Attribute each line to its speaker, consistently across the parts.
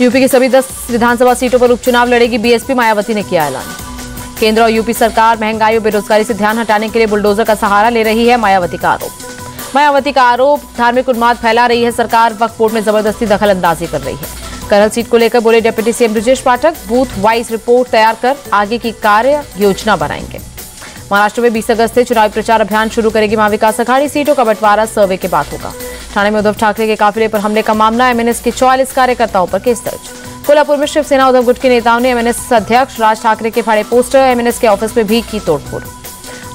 Speaker 1: UP की सभी 10 विधानसभा सीटों पर उपचुनाव लड़ेगी बीएसपी, मायावती ने किया ऐलान। केंद्र और यूपी सरकार महंगाई और बेरोजगारी से ध्यान हटाने के लिए बुलडोजर का सहारा ले रही है, मायावती का आरोप। धार्मिक उन्माद फैला रही है सरकार, वक्फ बोर्ड में जबरदस्ती दखल अंदाजी कर रही है। करहल सीट को लेकर बोले deputy CM Brajesh Pathak, booth wise report तैयार कर आगे की कार्य योजना बनाएंगे। महाराष्ट्र में 20 अगस्त से चुनावी प्रचार अभियान शुरू करेगी महाविकास अघाड़ी, सीटों का बंटवारा सर्वे के बाद होगा। ठाणे में उद्धव ठाकरे के काफिले पर हमले का मामला, एमएनएस के 44 कार्यकर्ताओं पर केस दर्ज। कोल्हापुर में शिवसेना उद्धव गुट के नेताओं ने एमएनएस अध्यक्ष राज ठाकरे के फाड़े पोस्टर, एमएनएस के ऑफिस में भी की तोड़फोड़।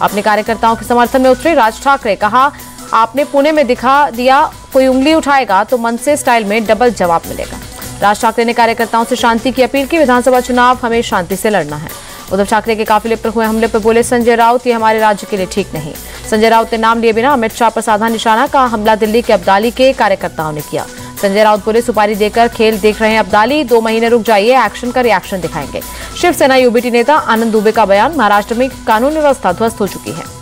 Speaker 1: अपने कार्यकर्ताओं के समर्थन में उतरे राज ठाकरे, कहा आपने पुणे में दिखा दिया, कोई उंगली उठाएगा तो मनसे स्टाइल में डबल जवाब मिलेगा। राज ठाकरे ने कार्यकर्ताओं से शांति की अपील की, विधानसभा चुनाव हमें शांति से लड़ना है। उद्धव ठाकरे के काफिले पर हुए हमले पर बोले संजय राउत, ये हमारे राज्य के लिए ठीक नहीं। संजय राउत ने नाम लिए बिना अमित शाह पर साधा निशाना, कहा हमला दिल्ली के अब्दाली के कार्यकर्ताओं ने किया। संजय राउत बोले सुपारी देकर खेल देख रहे हैं अब्दाली, 2 महीने रुक जाइए, एक्शन का रिएक्शन दिखाएंगे। शिवसेना यूबीटी नेता आनंद दुबे का बयान, महाराष्ट्र में कानून व्यवस्था ध्वस्त हो चुकी है।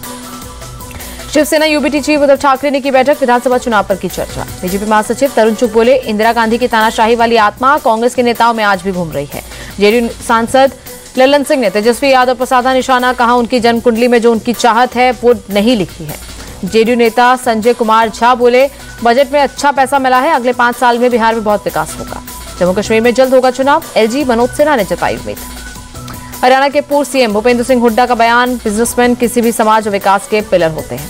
Speaker 1: शिवसेना यूबीटी चीफ उद्धव ठाकरे ने की बैठक, विधानसभा चुनाव पर की चर्चा। बीजेपी महासचिव तरुण चुग बोले इंदिरा गांधी की तानाशाही वाली आत्मा कांग्रेस के नेताओं में आज भी घूम रही है। जेडीयू सांसद ललन सिंह ने तेजस्वी यादव पर साधा निशाना, कहा उनकी जन्म कुंडली में जो उनकी चाहत है वो नहीं लिखी है। जेडीयू नेता संजय कुमार झा बोले बजट में अच्छा पैसा मिला है, अगले 5 साल में बिहार में बहुत विकास होगा। जम्मू कश्मीर में जल्द होगा चुनाव, एलजी मनोज सिन्हा ने जताई उम्मीद। हरियाणा के पूर्व सीएम भूपेंद्र सिंह हुड्डा का बयान, बिजनेसमैन किसी भी समाज और विकास के पिलर होते हैं,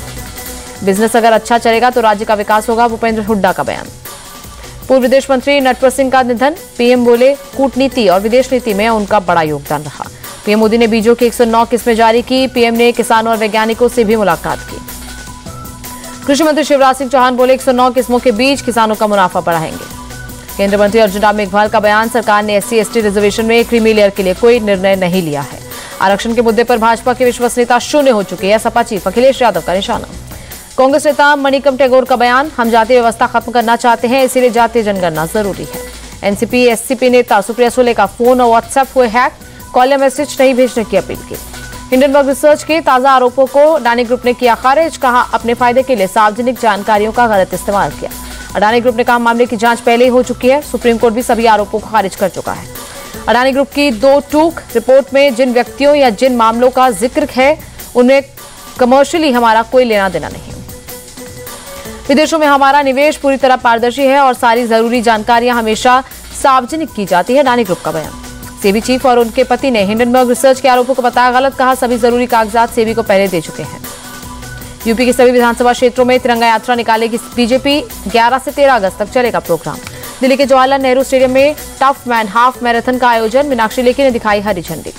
Speaker 1: बिजनेस अगर अच्छा चलेगा तो राज्य का विकास होगा, भूपेंद्र हुड्डा का बयान। पूर्व विदेश मंत्री नटवर सिंह का निधन, पीएम बोले कूटनीति और विदेश नीति में उनका बड़ा योगदान रहा। पीएम मोदी ने बीजों की 109 किस्में जारी की, पीएम ने किसानों और वैज्ञानिकों से भी मुलाकात की। कृषि मंत्री शिवराज सिंह चौहान बोले 109 किस्मों के बीज किसानों का मुनाफा बढ़ाएंगे। केंद्रीय मंत्री अर्जुन राम मेघवाल का बयान, सरकार ने SC/ST रिजर्वेशन में क्रीमी लेयर के लिए कोई निर्णय नहीं लिया है। आरक्षण के मुद्दे पर भाजपा की विश्वसनीयता शून्य हो चुकी है, सपा चीफ अखिलेश यादव का निशाना। कांग्रेस नेता मणिकम टैगोर का बयान, हम जातीय व्यवस्था खत्म करना चाहते हैं, इसीलिए जातीय जनगणना जरूरी है। एनसीपी एससीपी नेता सुप्रिया सुले का फोन और व्हाट्सएप हुए हैक, कॉल या मैसेज नहीं भेजने की अपील की। हिंडनबर्ग रिसर्च के ताजा आरोपों को अडानी ग्रुप ने किया खारिज, कहा अपने फायदे के लिए सार्वजनिक जानकारियों का गलत इस्तेमाल किया। अडानी ग्रुप ने कहा मामले की जांच पहले ही हो चुकी है, सुप्रीम कोर्ट भी सभी आरोपों को खारिज कर चुका है। अडानी ग्रुप की 2 टूक रिपोर्ट में जिन व्यक्तियों या जिन मामलों का जिक्र है उनमें कमर्शियली हमारा कोई लेना देना नहीं। विदेशों में हमारा निवेश पूरी तरह पारदर्शी है और सारी जरूरी जानकारियां हमेशा सार्वजनिक की जाती है, अडानी ग्रुप का बयान। सेबी चीफ और उनके पति ने हिंडनबर्ग रिसर्च के आरोपों को बताया गलत, कहा सभी जरूरी कागजात सेबी को पहले दे चुके हैं। यूपी के सभी विधानसभा क्षेत्रों में तिरंगा यात्रा निकालेगी बीजेपी, 11 से 13 अगस्त तक चलेगा प्रोग्राम। दिल्ली के जवाहरलाल नेहरू स्टेडियम में टफ मैन हाफ मैराथन का आयोजन, मीनाक्षी लेखी ने दिखाई हरी झंडी।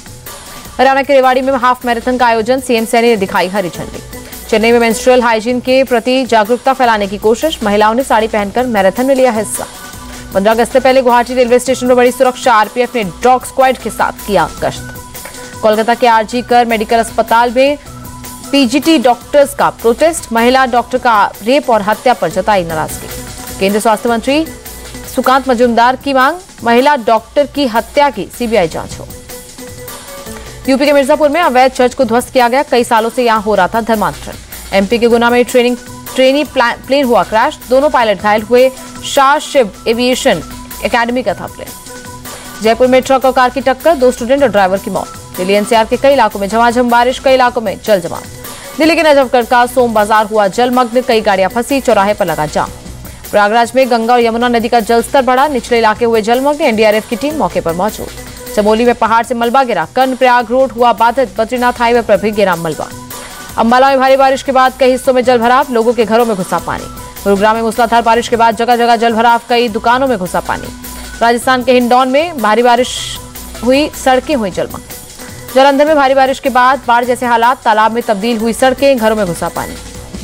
Speaker 1: हरियाणा के रेवाड़ी में हाफ मैराथन का आयोजन, सीएम सैनी ने दिखाई हरी झंडी। चेन्नई में मेंस्ट्रुअल हाइजीन के प्रति जागरूकता फैलाने की कोशिश, महिलाओं ने साड़ी पहनकर मैराथन में लिया हिस्सा। 15 अगस्त से पहले गुवाहाटी रेलवे स्टेशन पर बड़ी सुरक्षा, आरपीएफ ने डॉग स्क्वाड के साथ किया गश्त। कोलकाता के आरजी कर मेडिकल अस्पताल में पीजीटी डॉक्टर्स का प्रोटेस्ट, महिला डॉक्टर का रेप और हत्या पर जताई नाराजगी। केंद्रीय स्वास्थ्य मंत्री सुकांत मजूमदार की मांग, महिला डॉक्टर की हत्या की सीबीआई जांच हो। यूपी के मिर्जापुर में अवैध चर्च को ध्वस्त किया गया, कई सालों से यहां हो रहा था धर्मांतरण। एमपी के गुना में ट्रेनी प्लेन हुआ क्रैश, दोनों पायलट घायल हुए, शाह शिव एविएशन एकेडमी का था प्लेन। जयपुर में ट्रक और कार की टक्कर, 2 स्टूडेंट और ड्राइवर की मौत। दिल्ली एनसीआर के कई इलाकों में झमाझम बारिश, कई इलाकों में जल जमाव। दिल्ली के नजफगढ़ का सोम बाजार हुआ जलमग्न, कई गाड़ियां फंसी, चौराहे पर लगा जाम। प्रयागराज में गंगा और यमुना नदी का जलस्तर बढ़ा, निचले इलाके हुए जलमग्न, एनडीआरएफ की टीम मौके पर मौजूद। चमोली में पहाड़ से मलबा गिरा, कर्णप्रयाग रोड हुआ बाधित, बद्रीनाथ हाईवे पर भी गिरा मलबा। अंबाला में भारी बारिश के बाद कई हिस्सों में जलभराव, लोगों के घरों में घुसा पानी। गुरुग्राम में मूसलाधार बारिश के बाद जगह जगह जलभराव, कई दुकानों में घुसा पानी। राजस्थान के हिंडौन में भारी बारिश हुई, सड़कें हुई जलमग्न। जालंधर में भारी बारिश के बाद बाढ़ जैसे हालात, तालाब में तब्दील हुई सड़कें, घरों में घुसा पानी।